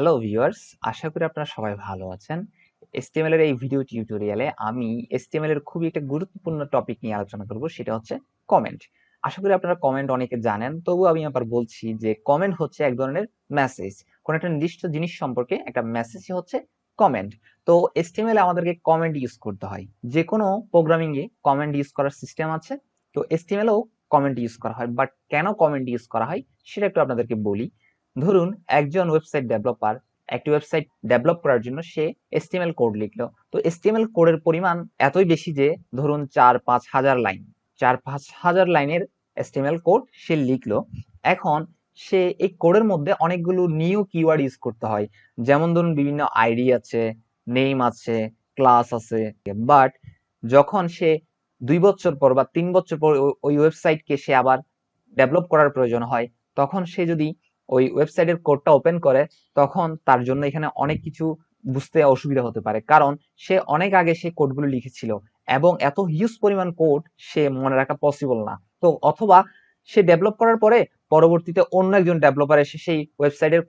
Hello viewers, আশা করি আপনারা সবাই ভালো আছেন। HTML এর এই ভিডিও টিউটোরিয়ালে আমি HTML এর খুবই একটা গুরুত্বপূর্ণ টপিক নিয়ে আলোচনা করব, সেটা হচ্ছে কমেন্ট। আশা করি আপনারা কমেন্ট অনেকে জানেন, তবুও আমি আবার বলছি যে কমেন্ট হচ্ছে এক ধরনের মেসেজ। কোন একটা নির্দিষ্ট জিনিস সম্পর্কে একটা মেসেজই হচ্ছে কমেন্ট। তো HTML এ আমাদেরকে কমেন্ট ইউজ করতে হয়। যে কোনো প্রোগ্রামিং এ কমেন্ট ইউজ করার সিস্টেম আছে। তো HTML এও কমেন্ট ইউজ করা হয়, বাট কেন কমেন্ট ইউজ করা হয় সেটা একটু আপনাদেরকে বলি। ধরুন একজন ওয়েবসাইট ডেভেলপার একটি ওয়েবসাইট ডেভেলপ করার জন্য সে HTML কোড লিখলো। তো HTML কোডের পরিমাণ এতই বেশি যে ধরুন 4-5 হাজার লাইনের HTML কোড সে লিখলো। এখন সে এই কোডের মধ্যে অনেকগুলো নিউ কিওয়ার্ড ইউজ করতে হয়। যেমন ধরুন বিভিন্ন আইডি আছে, নেম আছে, ক্লাস আছে। বাট যখন সে 2 বছর পর বা 3 বছর পর ওই ওয়েবসাইটকে সে আবার ডেভেলপ করার প্রয়োজন হয়, তখন সে যদি ওই ওয়েবসাইটের কোডটা ওপেন করে, তখন তার জন্য এখানে অনেক কিছু বুঝতে অসুবিধা হতে পারে, কারণ সে অনেক আগে সে কোডগুলো লিখেছিল এবং এত হিউজ পরিমাণ কোড সে মনে রাখা পসিবল না। তো অথবা সে ডেভেলপ করার পরে পরবর্তীতে অন্য একজন ডেভেলপার এসে সেই ওয়েবসাইটের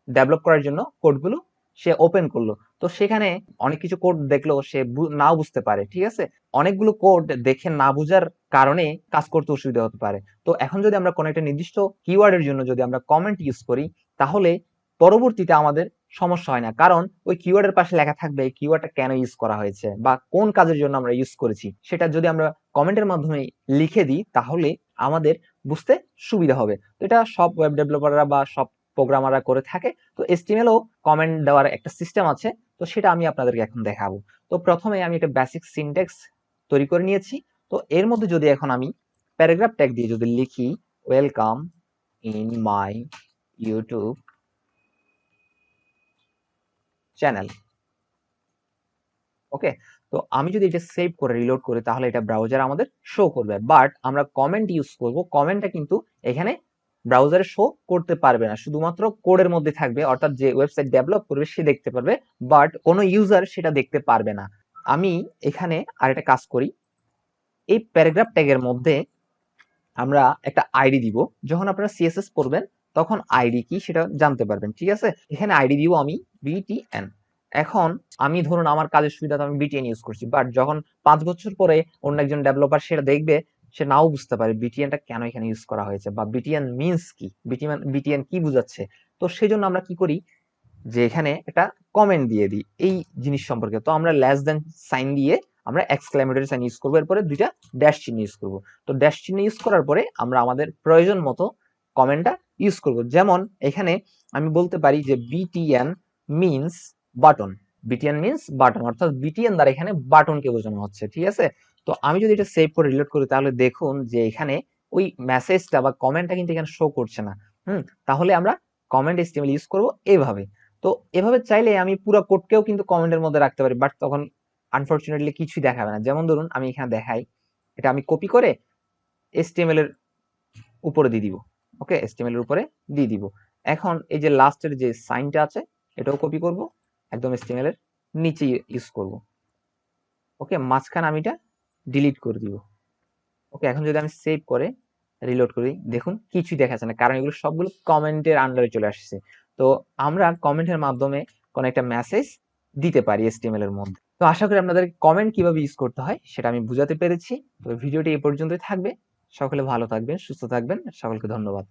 ডেভেলপ করার জন্য কোডগুলো সে ওপেন করলো। তো সেখানে অনেক কিছু কোড দেখলেও সে নাও বুঝতে পারে, ঠিক আছে। অনেকগুলো কোড দেখে না বুঝার কারণে কাজ করতে অসুবিধা হতে পারে। তো এখন যদি আমরা কোনো একটা নির্দিষ্ট কিওয়ার্ডের জন্য যদি আমরা কমেন্ট ইউজ করি, তাহলে পরবর্তীতে আমাদের সমস্যা হয় না, কারণ ওই কিওয়ার্ডের পাশে লেখা থাকবে এই কিওয়ার্ডটা কেন ইউজ করা হয়েছে বা কোন কাজের জন্য আমরা ইউজ করেছি, সেটা যদি আমরা কমেন্টের মাধ্যমে লিখে দিই তাহলে আমাদের বুঝতে সুবিধা হবে। তো এটা সব ওয়েব ডেভেলপাররা বা সব প্রোগ্রামাররা করে থাকে। তো HTML ও কমেন্ট দেওয়ার একটা সিস্টেম আছে, তো সেটা আমি আপনাদেরকে এখন দেখাবো। তো প্রথমে আমি একটা বেসিক সিনট্যাক্স তৈরি করে নিয়েছি। তো এর মধ্যে যদি এখন আমি প্যারাগ্রাফ ট্যাগ দিয়ে যদি লিখি welcome in my YouTube channel, okay. তো আমি যদি এটা সেভ করে রিলোড করি তাহলে এটা ব্রাউজার আমাদের শো করবে। বাট আমরা কমেন্ট ইউজ করব, কমেন্টটা কিন্তু এখানে ব্রাউজারে শো করতে পারবে না, শুধুমাত্র কোডের মধ্যে থাকবে, অর্থাৎ যে ওয়েবসাইট ডেভেলপ করবে সে দেখতে পারবে, বাট কোনো ইউজার সেটা দেখতে পারবে না। আমি এখানে আরেকটা কাজ করি, এই প্যারাগ্রাফ ট্যাগের মধ্যে আমরা একটা আইডি দিব। যখন আপনারা সিএসএস পড়বেন তখন আইডি কি সেটা জানতে পারবেন, ঠিক আছে। এখানে আইডি দিব আমি বিটিএন। এখন আমি ধরুন আমার কাজের সুবিধাতে আমি বিটিএন ইউজ করছি, বাট যখন 5 বছর পরে অন্য একজন ডেভেলপার সেটা দেখবে, সে নাও বুঝতে পারে বিটিএনটা কেন এখানে ইউজ করা হয়েছে বা বিটিএন মিনস কি, বিটিএন কি বুঝাচ্ছে। তো সেই জন্য আমরা কি করি যে এখানে একটা কমেন্ট দিয়ে দিই এই জিনিস সম্পর্কে। তো আমরা লেস দেন সাইন দিয়ে আমরা এক্সক্লেমেটরি সাইন ইউজ করবো, এরপরে দুইটা ড্যাশ চিহ্ন ইউজ করব। তো ড্যাশ চিহ্ন ইউজ করার পরে আমরা আমাদের প্রয়োজন মতো কমেন্টটা ইউজ করব। যেমন এখানে আমি বলতে পারি যে BTN means button, BTN means button, অর্থাৎ বিটিএন দ্বারা এখানে বাটনকে বোঝানো হচ্ছে, ঠিক আছে। তো আমি যদি এটা সেভ করে রিলোড করি তাহলে দেখুন যে এখানে ওই মেসেজটা বা কমেন্টটা কিন্তু এখানে শো করছে না। তাহলে আমরা কমেন্ট HTML ইউজ করব এভাবে। তো এভাবে চাইলে আমি পুরো কোডকেও কিন্তু কমেন্টের মধ্যে রাখতে পারি, বাট তখন আনফরচুনেটলি কিছুই দেখাবে না। যেমন ধরুন আমি এখানে দেখাই, এটা আমি কপি করে HTML এর উপরে দিয়ে দিব, ওকে, HTML এর উপরে দিয়ে দিব। এখন এই যে লাস্টের যে সাইনটা আছে এটাও কপি করব, একদম HTML এর নিচে ইউজ করব, ওকে। মাঝখানে আমি এটা ডিলিট করে দিব, ওকে। এখন যদি আমি সেভ করে রিলোড করি দেখুন কিছুই দেখাচ্ছে না, কারণ এগুলো সবগুলো কমেন্টের আন্ডারে চলে আসছে। তো আমরা কমেন্টের মাধ্যমে কোন একটা মেসেজ দিতে পারি HTML এর মধ্যে। তো আশা করি আপনাদের কমেন্ট কিভাবে ইউজ করতে হয় সেটা আমি বুঝাতে পেরেছি। তো ভিডিওটি এই পর্যন্তই থাকবে। সকলে ভালো থাকবেন, সুস্থ থাকবেন, সকলকে ধন্যবাদ।